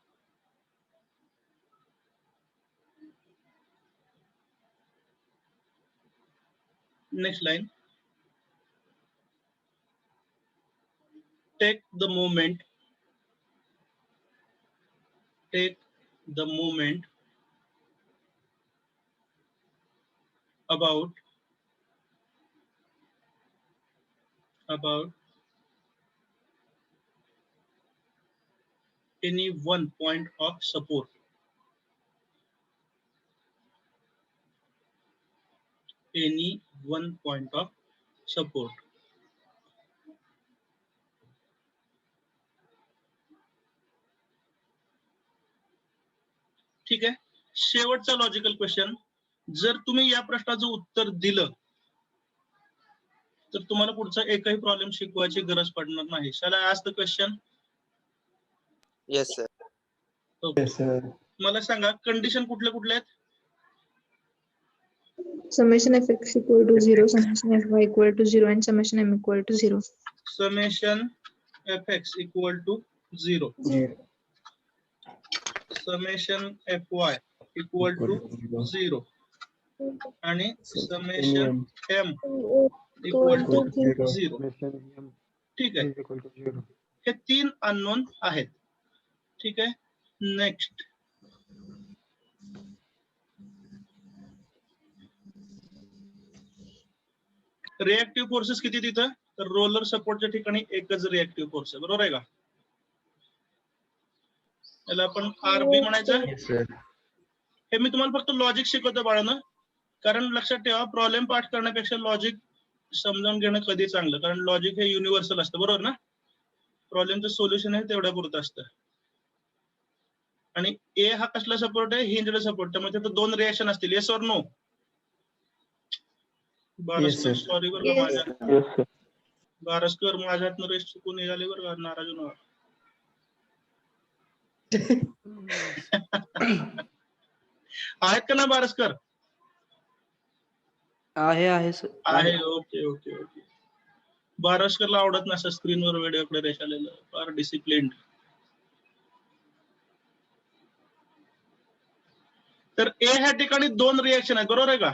A: Next line, take the moment about any one point of support. Any one point of support. ठीक आहे. शेवटचा लॉजिकल क्वेश्चन, जर तुम्ही या प्रश्नाचं उत्तर दिलं तर तुम्हाला पुढचा एकही प्रॉब्लेम शिकवायची गरज पडणार नाही. Shall I ask the question?
C: Yes, sir.
A: Okay. मला सांगा, कंडिशन कुठल्या कुठल्या आहेत?
G: Summation f x equal to 0, summation f y equal to 0, and summation m equal to 0.
A: Summation f x equal to 0. Summation f y equal to 0. आणि summation m equal to 0. ठीक आहे. हे 3 अननोन आहेत. ठीक आहे. नेक्स्ट, रिएक्टिव्ह फोर्सेस किती तिथं, तर रोलर सपोर्टच्या ठिकाणी एकच रिएक्टिव्ह फोर्स आहे, बरोबर आहे का? त्याला आपण RB म्हणायचं.
E: Yes sir.
A: हे मी तुम्हाला फक्त लॉजिक शिकवतो बाळांनो, कारण लक्षात ठेवा प्रॉब्लेम पाठ करण्यापेक्षा लॉजिक समजावून घेणं कधी चांगलं, कारण लॉजिक हे युनिव्हर्सल असतं, बरोबर ना? प्रॉब्लेमचं सोल्युशन आहे तेवढ्या पुरतं असतं. आणि ए हा कसला सपोर्ट आहे, हिंजड सपोर्ट, त्यामुळे तिथं 2 रिएक्शन असतील. Yes or no? Barsakar sorry बरं का, माझ्या बारसकर माझ्या हातनं रेस्ट चुकून निघाले बरं का, नाराज होणार. आहेत का ना बारसकर?
E: आहे सर.
A: आहे. Okay okay okay. बारसकरला आवडत नसतं स्क्रीनवर वेगवेगळे रेष आलेलं, फार डिसिप्लिन्ड. तर ए ह्या ठिकाणी 2 रिएक्शन आहेत, बरोबर आहे का?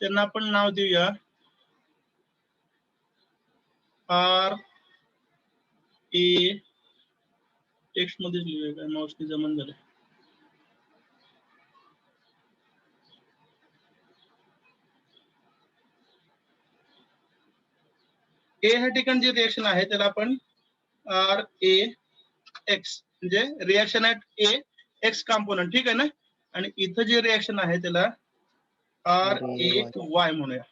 A: त्यांना आपण नाव देऊया R A. टेक्स्ट मध्येच लिहूया, काय माऊसने जमन झालं. ए ह्या ठिकाणी जे रिएक्शन आहे त्याला आपण RAX म्हणजे reaction at A x component, ठीक आहे ना? आणि इथं जे रिएक्शन आहे त्याला RAY म्हणूया,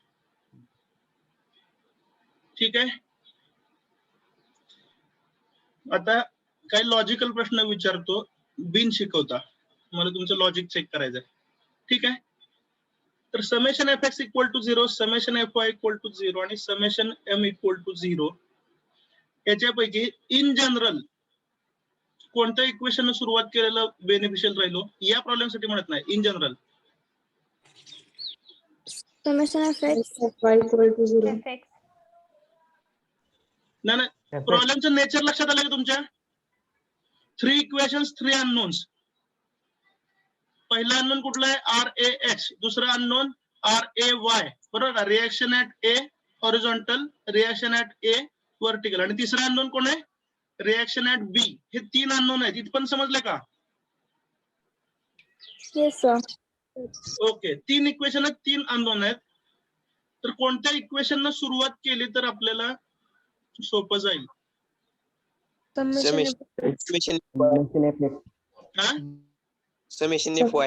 A: ठीक आहे? आता काही लॉजिकल प्रश्न विचारतो बिन शिकवता, मला तुमचं लॉजिक चेक करायचंय, ठीक आहे? तर summation Fx equal to 0, summation Fy equal to 0 आणि समेशन M इक्वल टू 0 याच्यापैकी इन जनरल कोणत्या इक्वेशन सुरुवात केलेलं बेनिफिशियल राहिलो या प्रॉब्लेम साठी म्हणत नाही, in general.
B: Summation Fx.
G: y equal to 0.
A: नाही, प्रॉब्लेमचं नेचर लक्षात आलं का तुमच्या? 3 इक्वेशन्स 3 अननोन्स. पहिला अननोन कुठला आहे, RAX, दुसरा अननोन RAY, बरोबर का? Reaction at A horizontal, reaction at a vertical, आणि तिसरा अननोन कोण आहे, रिएक्शन ऍट बी. हे 3 अननोन आहेत, इथं पण समजलं का?
B: Yes, sir.
A: ओके, 3 इक्वेशन आहेत, 3 अननोन आहेत. तर कोणत्या इक्वेशन सुरुवात केली तर आपल्याला सोपं जाईल?
B: Summation
C: Summation
A: हा?
C: Summation Fy.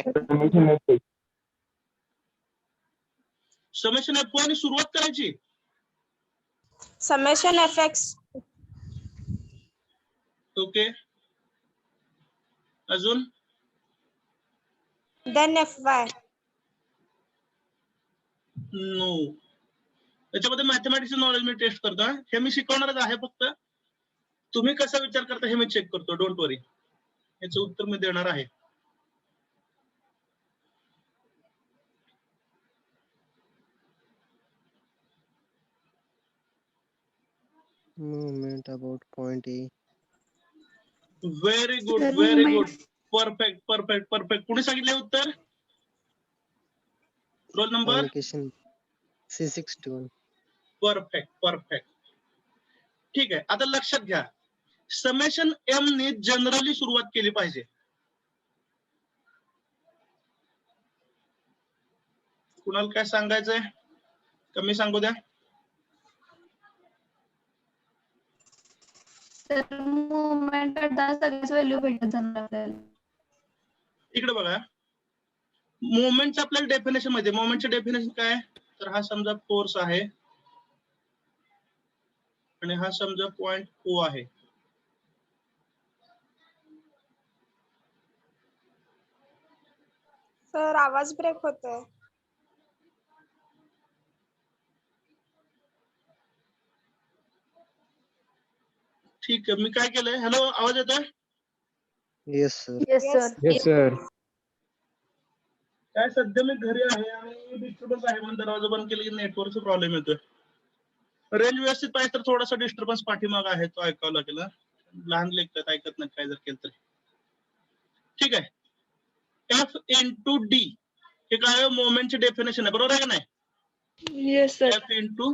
A: समेशन F आणि सुरुवात करायची.
H: Summation Fx.
A: ओके, अजून?
H: Then Fy.
A: नो, त्याच्यामध्ये मॅथमॅटिक्सचं नॉलेज मी टेस्ट करतो. हे मी शिकवणारच आहे, फक्त तुम्ही कसा विचार करता हे मी चेक करतो. डोंट वरी, याचं उत्तर मी देणार आहे.
I: Movement about point A.
A: Very good, very good, perfect perfect perfect. कुणी सांगितले उत्तर? Roll number?
I: Communication C61.
A: Perfect perfect, ठीक आहे. आता लक्षात घ्या, समेशन एम ने जनरली सुरुवात केली पाहिजे. कुणाला काय सांगायचंय? कमी सांगू द्या.
D: तर मुवमेंट सगळ्याच व्हॅल्यू भेटत जाणार आपल्याला.
A: इकडे बघा, मोमेंटचं आपल्याला डेफिनेशन माहिती. मोमेंटचं डेफिनेशन काय? तर हा समजा फोर्स आहे आणि हा समजा पॉइंट O आहे.
H: सर आवाज ब्रेक होतोय.
A: ठीक आहे, मी काय केलंय, हॅलो आवाज येतोय?
I: Yes, sir.
D: Yes sir.
E: Yes sir.
A: काय सध्या मी घरी आहे आणि डिस्टर्बन्स आहे म्हणून दरवाजा बंद केलं की नेटवर्कचा प्रॉब्लेम येतोय. रेंज व्यवस्थित पाहिजे तर थोडासा डिस्टर्बन्स पाठीमाग आहे, तो ऐकावं लागेल. लहान लेखतात ऐकत नाही काय जर केलं तरी. ठीक आहे, F into D हे काय मोमेंटचे डेफिनेशन आहे, बरोबर आहे का नाही?
B: Yes, sir.
A: F into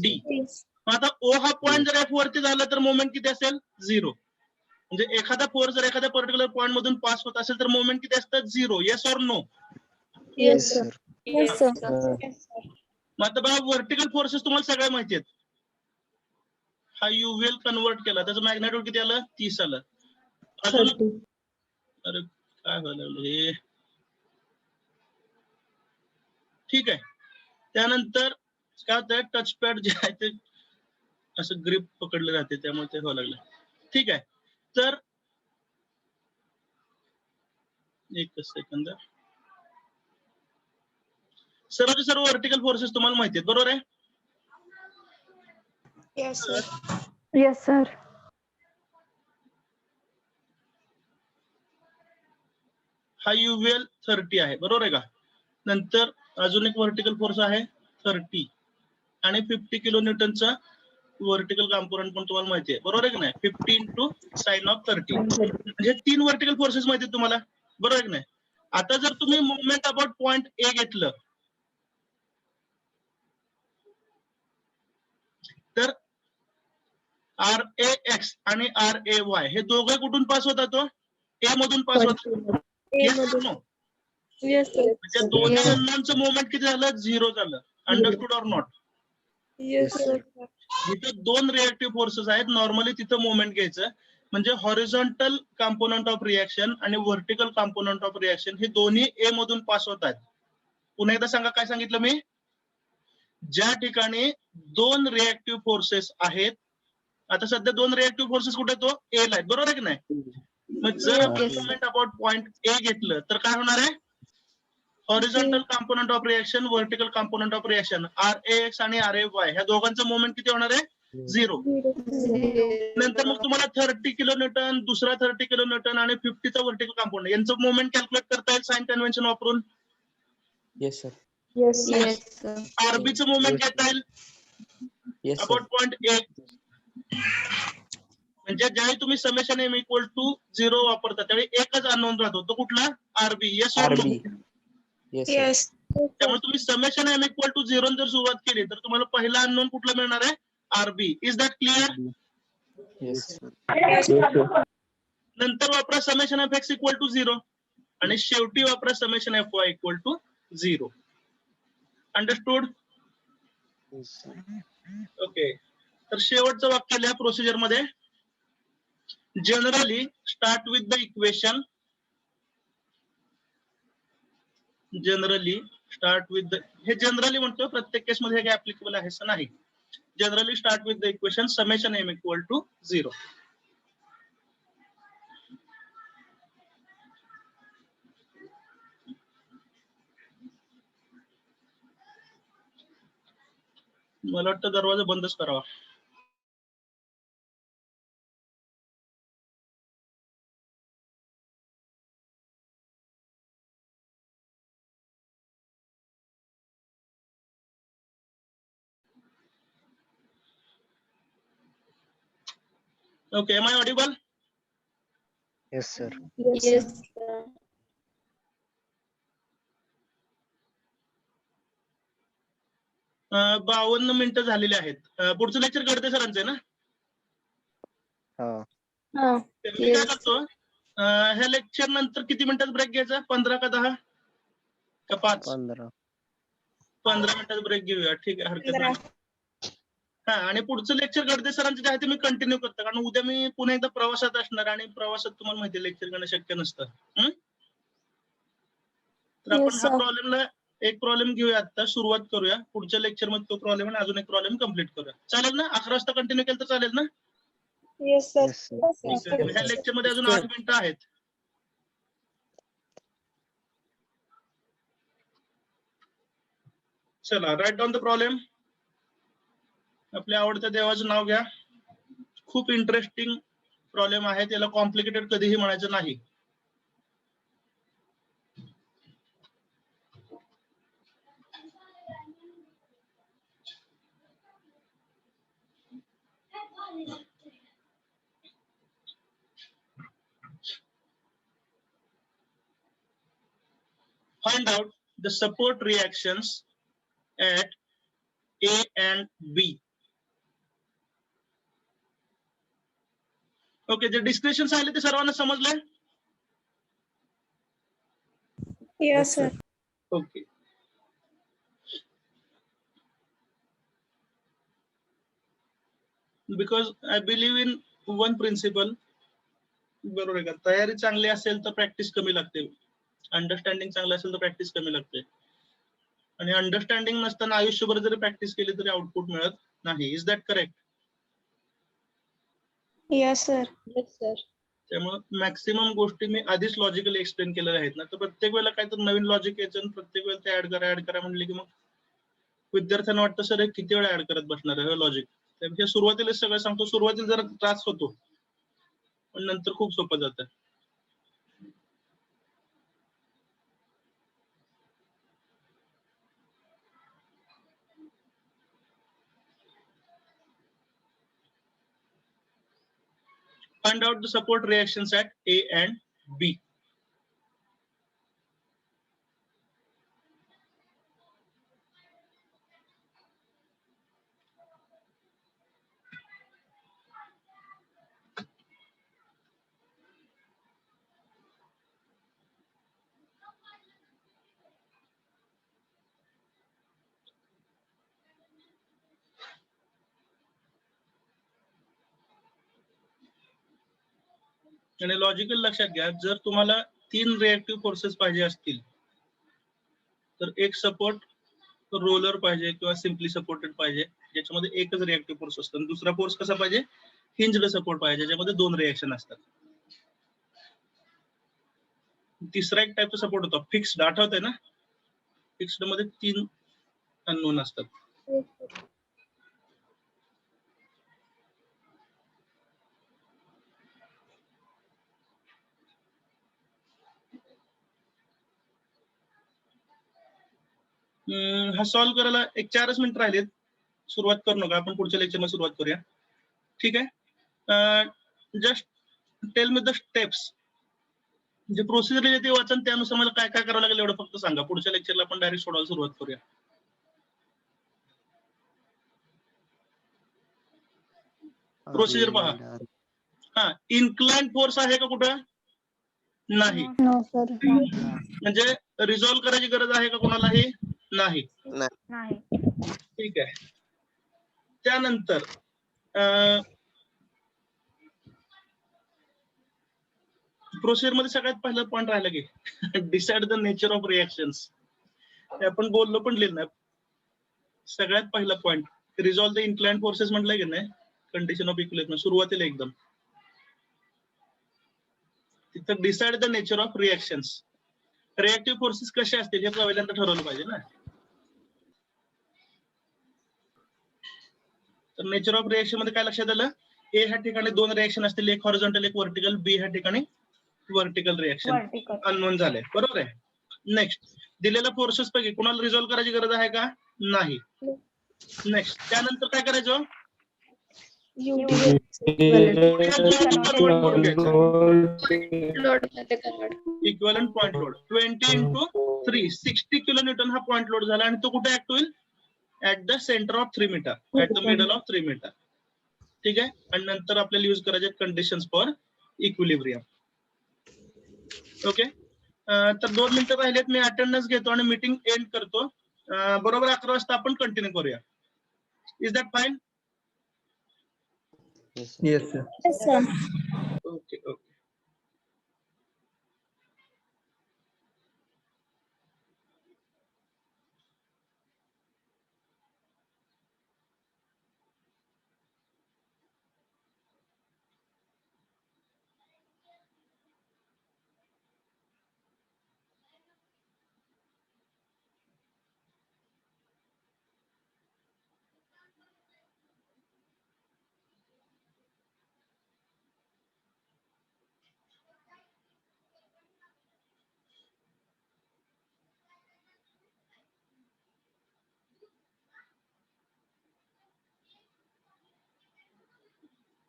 A: D.
B: Yes.
A: आता O हा पॉइंट जर F वरती झाला तर मोमेंट किती असेल? 0. म्हणजे एखादा फोर्स जर एखाद्या पर्टिक्युलर पॉइंट मधून पास होत असेल तर मोमेंट किती असतात? 0. Yes or no?
B: Yes, sir.
I: sir.
B: Yes, sir.
A: मग आता बघा व्हर्टिकल फोर्सेस तुम्हाला सगळ्या माहिती आहेत. हा युव्हीएल कन्वर्ट केला त्याचं मॅग्नेट्यूड किती आलं 30 आलं. अजून
G: 30.
A: अरे काय व्हायला लागलं हे. ठीक आहे. त्यानंतर काय होतं टचपॅड जे आहे ते असं ग्रिप पकडलं जाते त्यामुळे ते व्हायला लागलं. ठीक आहे. तर एकच सेकंद. सर्वचे सर्व व्हर्टिकल फोर्सेस तुम्हाला माहिती आहेत बरोबर आहे.
H: Yes sir.
D: Yes, sir.
A: हा युव्हीएल 30 आहे बरोबर आहे का. नंतर अजून एक व्हर्टिकल फोर्स आहे 30 आणि 50 किलो न्यूटनचा व्हर्टिकल कॉम्पोनंट पण तुम्हाला माहिती आहे बरोबर आहे की नाही. 50 इंटू साइन ऑफ 30 म्हणजे 3 व्हर्टिकल फोर्सेस माहिती आहेत तुम्हाला बरोबर आहे की नाही. आता जर तुम्ही मुवमेंट अबाउट पॉइंट ए घेतलं तर RAX आणि RAY हे दोघे कुठून पास होतात तो ए मधून पास होतात.
B: ए
A: Yes or
B: मध्ये
A: no?
B: Yes sir.
A: म्हणजे दोन्ही अननोनचं मुवमेंट किती झालं 0 झालं. Understood or not.
B: Yes sir.
A: जिथं 2 रिएक्टिव्ह फोर्सेस आहेत नॉर्मली तिथं मुवमेंट घ्यायचं. म्हणजे हॉरिझॉन्टल कॉम्पोनंट ऑफ रिएक्शन आणि व्हर्टिकल कॉम्पोनंट ऑफ रिएक्शन हे दोन्ही ए मधून पास होत आहेत. पुन्हा एकदा सांगा काय सांगितलं मी. ज्या ठिकाणी 2 रिएक्टिव्ह फोर्सेस आहेत. आता सध्या 2 रिएक्टिव्ह फोर्सेस कुठे तो ए ला आहेत बरोबर आहे की नाही. मग जर आपण मुवमेंट अबाउट पॉइंट ए घेतलं तर काय होणार आहे horizontal component of reaction vertical component of reaction RAX आणि RAY ह्या दोघांचं मुवमेंट किती होणार आहे 0. नंतर मग तुम्हाला 30 किलो न्यूटन दुसरा 30 किलो न्यूटन आणि 50 चा व्हर्टिकल कॉम्पोनंट यांचं मुवमेंट कॅल्क्युलेट करता येईल साइन कन्व्हेन्शन वापरून.
E: Yes sir.
G: Yes, sir.
D: Yes, sir.
A: RB चं मुवमेंट घेता येईल
E: yes sir.
A: About point A. म्हणजे ज्यावेळी तुम्ही समेशन एम इक्वल टू 0 वापरता त्यावेळी एकच अननोन राहतो तो कुठला RB. Yes or no.
E: RB. Yes sir.
H: Yes.
A: त्यामुळे तुम्ही समेशन एम इक्वल टू 0 जर सुरुवात केली तर तुम्हाला पहिला अननोन कुठला मिळणार आहे RB. Is that clear.
E: Yes.
A: नंतर वापरा summation F X equal to 0 आणि शेवटी वापरा summation F Y equal to 0. Understood. Okay. तर शेवटचं वाक्य लिहा प्रोसिजर मध्ये. Generally start with the equation. Generally start with the हे जनरली म्हणतो प्रत्येक केस मध्ये हे ऍप्लिकेबल आहे असं नाही. Generally start with the equation summation M equal to 0. मला वाटतं दरवाजा बंदच करावा. Okay, am I audible?
I: Yes, sir.
B: Yes, sir.
A: 52 मिनिटं झालेली आहेत. पुढचं लेक्चर घडते सरांचं आहे ना.
I: हा.
A: तर मी काय करतो ह्या लेक्चर नंतर किती मिनिटात ब्रेक घ्यायचा 15 का 10 का 5? 15 मिनिटात ब्रेक घेऊया. ठीक आहे हरकत नाही. हा आणि पुढचं लेक्चर घडते सरांचं जे आहे ते मी कंटिन्यू करतो कारण उद्या मी पुन्हा एकदा प्रवासात असणार आणि प्रवासात तुम्हाला माहिती लेक्चर घेणं शक्य नसतं. तर आपण हा प्रॉब्लेमला एक प्रॉब्लेम घेऊया आता सुरुवात करूया. पुढच्या लेक्चर मध्ये तो प्रॉब्लेम आणि अजून एक प्रॉब्लेम कम्प्लीट करूया. चालेल ना. 11 वाजता कंटिन्यू केलं तर चालेल ना.
H: Yes sir.
A: ह्या लेक्चर मध्ये अजून 8 मिनिटं आहेत. चला राईट डाऊन द प्रॉब्लेम. आपल्या आवडत्या देवाचं नाव घ्या. खूप इंटरेस्टिंग प्रॉब्लेम आहे. त्याला कॉम्प्लिकेटेड कधीही म्हणायचं नाही. Find out the support reactions at A and B. Okay जे डिस्क्रिप्शन आले ते सर्वांना समजलंय.
H: Yes sir.
A: Okay because I believe in one principle. बरोबर आहे का? तयारी चांगली असेल तर प्रॅक्टिस कमी लागते, अंडरस्टँडिंग चांगलं असेल तर प्रॅक्टिस कमी लागते, आणि अंडरस्टँडिंग नसताना आयुष्यभर जरी प्रॅक्टिस केली तरी आउटपुट मिळत नाही. Is that correct?
B: Yes, sir.
H: Yes, sir.
A: त्यामुळे मॅक्सिमम गोष्टी मी आधीच लॉजिकली एक्सप्लेन केलेल्या आहेत ना, तर प्रत्येक वेळेला काहीतरी नवीन लॉजिक यायचं आणि प्रत्येक वेळेला ते ऍड करा म्हणले की मग विद्यार्थ्यांना वाटतं सर हे किती वेळा ऍड करत बसणार आहे लॉजिक. हे सुरुवातीला सगळं सांगतो, सुरुवातीला जरा त्रास होतो पण नंतर खूप सोपं जातं. Find out the support reactions at A and B. आणि लॉजिकल लक्षात घ्या, जर तुम्हाला 3 रिएक्टिव्ह फोर्सेस पाहिजे असतील तर एक सपोर्ट रोलर पाहिजे किंवा सिम्पली सपोर्टेड पाहिजे, ज्याच्यामध्ये एकच रिएक्टिव्ह फोर्स असतो. आणि दुसरा फोर्स कसा पाहिजे? हिंज्ड सपोर्ट पाहिजे, ज्याच्यामध्ये 2 रिएक्शन असतात. तिसरा एक टाईपचा सपोर्ट होता फिक्स्ड, आठवतंय ना? फिक्स्ड मध्ये 3 अननोन असतात.
B: Yes, sir.
A: हा सॉल्व्ह करायला एक 4च मिनिट राहिलेत. सुरुवात करू नका, आपण पुढच्या लेक्चरला सुरुवात करूया. ठीक आहे? Just tell me the steps. जे प्रोसिजर आहे ते वाचन, त्यानुसार मला काय काय करावं लागेल एवढं फक्त सांगा. पुढच्या लेक्चरला आपण डायरेक्ट सोडवायला सुरुवात करूया. प्रोसिजर पहा. हा, इन्क्लाइन फोर्स आहे का कुठं? नाही.
D: No, sir.
A: म्हणजे रिझॉल्व्ह करायची गरज आहे का कोणालाही? नाही.
D: नाही.
A: ठीक आहे. त्यानंतर प्रोसिजर मध्ये सगळ्यात पहिला पॉईंट राहिला की decide the nature of reactions. हे आपण बोललो पण लिहिलं नाही. सगळ्यात पहिला point resolve the incline forces म्हटलंय की नाही, कंडिशन ऑफ इक्विलिब्रियम सुरुवातीला एकदम. तिथं decide the nature of reactions. Reactive forces कसे असतील हे पहिल्यांदा ठरवलं पाहिजे ना. तर नेचर ऑफ रिएक्शन मध्ये काय लक्षात आलं? ए ह्या ठिकाणी 2 रिएक्शन असतील, एक हॉरिझॉन्टल एक व्हर्टिकल. बी ह्या ठिकाणी व्हर्टिकल रिएक्शन
D: Vertical.
A: अननोन झाले. बरोबर आहे? नेक्स्ट, दिलेल्या फोर्सेस पैकी कुणाला रिझॉल्व्ह करायची गरज आहे का? नाही. नेक्स्ट, त्यानंतर काय करायचं? Equivalent point load 20 into 3 60 kilo newton हा पॉइंट लोड झाला, आणि तो कुठे ऍक्ट होईल? At the centre of 3 metre, at the middle of 3 metre. ठीक आहे? आणि नंतर आपल्याला यूज करायचे कंडिशन्स फॉर इक्विलिब्रियम. ओके. तर 2 मिनिटं राहिलेत. मी अटेंडन्स घेतो आणि मीटिंग एंड करतो. बरोबर 11 वाजता आपण कंटिन्यू करूया. Is that fine?
E: Yes sir.
B: Yes, sir.
A: Okay okay.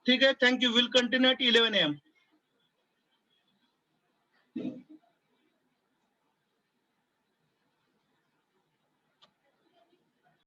A: ठीक आहे. Thank you. Will continue at 11 AM.